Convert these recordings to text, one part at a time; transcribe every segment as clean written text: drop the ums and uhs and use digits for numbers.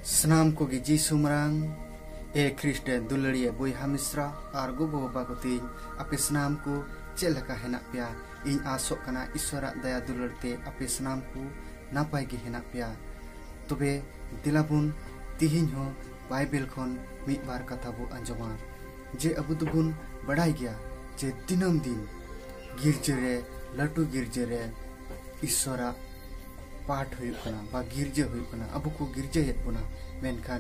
Senam ko gi Jisu marang e Kriste dularia boyha misra ar go boba ko tin ape senam ko chelaka henak pia ing asok kana iswara daya dularte ape senam ko napai gi henak pia tobe dilabun tihin ho Bible khon mid bar katha bo anjoma je abu dubun badai gya je dinam din girjere latu girjere iswara पाठ हुई बा गिरजे हुई अबु को गिरजे हेत बना मेनखा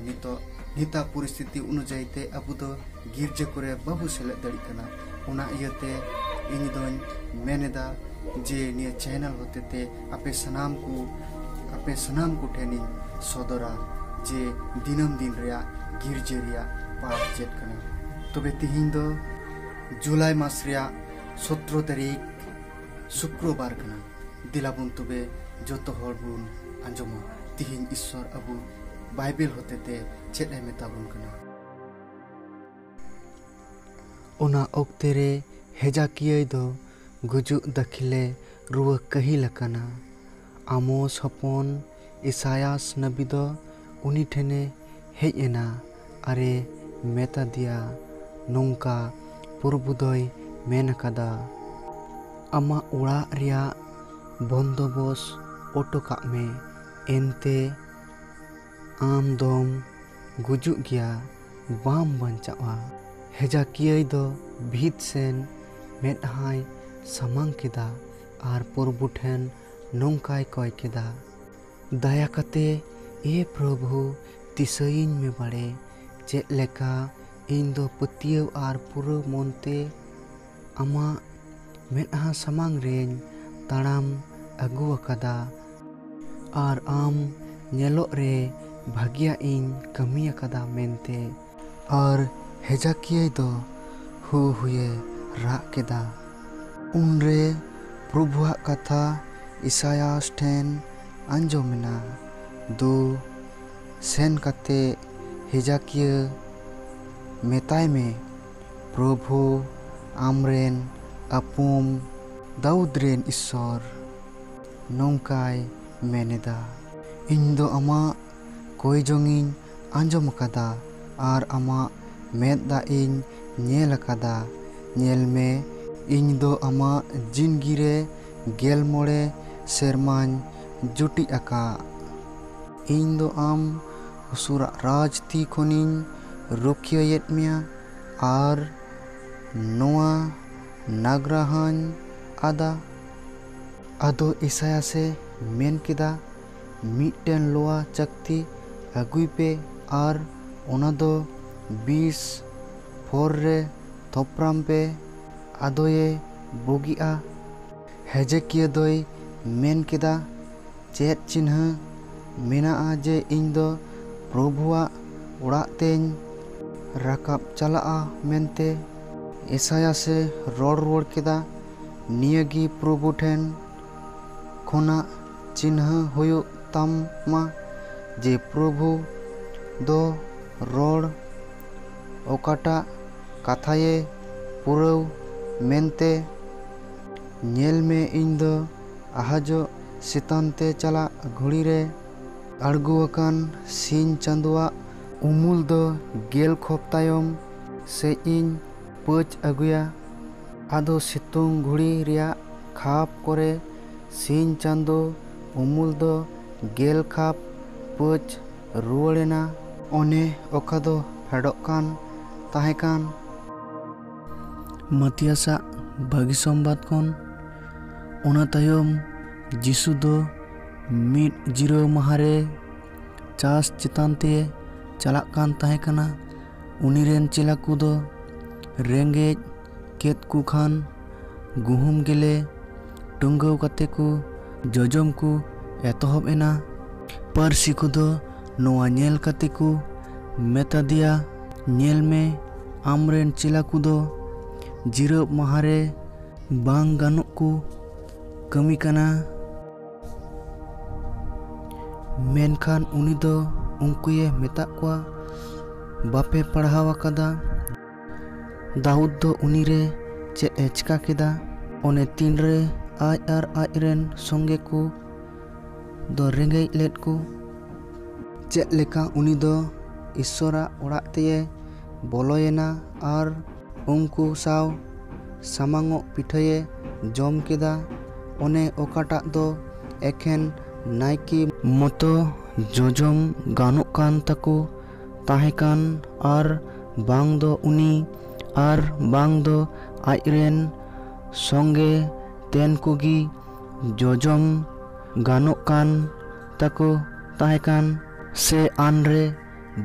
निता परिस्थिति अनुजाईते अबु दो गिरजे करे बाबू सेले दड़ी कना उना इयते इन दोन मेनेदा जे निया चैनल होते ते आपे सनाम को ठेनी सोदरा जे दिनम दिन रिया गिरजे रिया पाठ चेत कना तबे तिहिन दो जुलाई मास रिया 17 तारीख शुक्रवार कना दिलाबुन तबे जोतो हर बुन अंजमा तिहिन ईश्वर अबु बाइबल होते ते चेत ए मेताबुन कना ओना ओक्ते रे हेजाकियै दो गुजु दखिले रुवा कही लकना आमोस हपन इसायास नबी दो उनी ठेने हेज एना अरे मेता दिया नोंका पुरबुदय मेन कदा अमा उड़ा रिया बंदोबस ओटो काग में एनते आम दोम गुजु गया बाम बंचावा हेजाकियै दो भीत सेन मेदहाय सामांग केदा आर प्रभु ठेन नोंकाय कय केदा दया कते ए प्रभु तिसैन में बाड़े चेत लेका इन दो पतियव आर पुरो मोनते आमा मेदहा सामांग रेन ताड़ाम अगु अकदा आर आम नेलो रे भागिया इन कमी अकदा मेनते और हेजाकियै दो हुए रा केदा उनरे प्रभुआ कथा इसायास ठेन अंजोमिना दो सेन कते हेजाकिय मेताय में प्रभु आमरेन अपुम दाऊद रेन ईश्वर नौकाय मेनेदा इन दो अमा कोई जोंगिन आंजम कदा आर अमा मेदा इन नेल कदा नेल में इन दो अमा जिनगिरे गेल मोड़े सेरमान जुटी अका इन दो आम उसुरा राज ती खोनिन रोकियो येत मिया आर नोआ नागराहन आदा आदो ईसाया से मेन केदा मिटन लोआ चक्ति अगुई पे आर ओनादो 20 फोर रे थोपराम पे आदो ये बोगिया हेजेकिया दोय मेन केदा चेत चिन्ह मेना जे इन दो प्रभुआ उड़ा तेन राकाब चला मेनते ईसाया से रोड केदा नियगी प्रभु ठेन खोना चिन्ह होयो तामा जे प्रभु दो रोड ओकाटा कथाये पुरव मेनते नेल में इन दो आहाजो सितानते चला घुड़ी रे अड़गुआकान सीन चंदुआ उमुल दो गेल खोपतायम से इन पच अगुया आदो सितुंग घुड़ी रिया खाप करे सीन चांदो उमुल दो गेल खाप पच रुआड़ेना ओने ओका दो फेडोकान ताहेकान मतियासा भागी संबाद कोन ओना तायम जिसु दो मिड जिरो महारे चास चितानते चलाकान ताहेकाना उनीरेन चिलाकु दो रेंगेज केत कु खान गुहुम गेले टुंगव कते को जजम को एतहब एना पारसी को दो नोआ नेल कते को मेता दिया नेल में आमरेन चिला को दो जिरो महारे बांग गानो को कमी कना मेनखान उनी दो उनको ये मेता को बापे पढ़ावा कदा दाऊद दो उनी रे चे एचका केदा ओने तीन रे आज रेन संगे को दो रेंगे लेट को चेद लेका उनी दो ईश्वराग ओड़ाग तेये बोलोयेना और उनको साव सामांगो पिठाये जम केदा। ओने ओकाटाग दो एखेन नायकी मतो जोजम गानोग कान ताको ताहेकान और बांग दो उनी और बांग दो आजरेन संगे तेन कोगी जोजम गानोग कान ताको ताहेकान से आनरे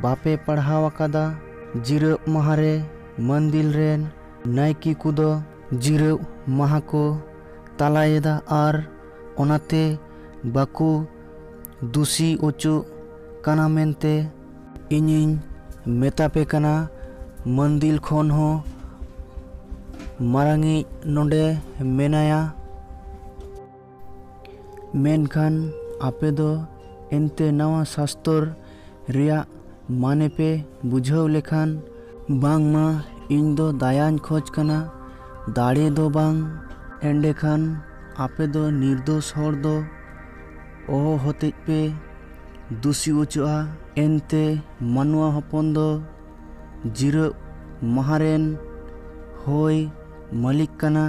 बापे पढ़ाव आकादा। जिराव महारे मंदिर रेन नायकी कुदो जिराव माहा को तालायेदा और ओनाते बाकू दुसी ओचु काना मेनते इनिं मेतापे काना। मंदिर खन हो मारांगी नोंडे मेनाया मेनखान आपे दो एनते नवा शास्त्र रिया माने पे बुझाव लेखान बांगमा इन दो दायान खोज कना दाड़े दो बांग एंडे खान आपे दो निर्दोष होड़ दो ओहो होते पे दुसी उचुआ एनते मानवा हपन दो जिराव महारेन होय मालिक कना।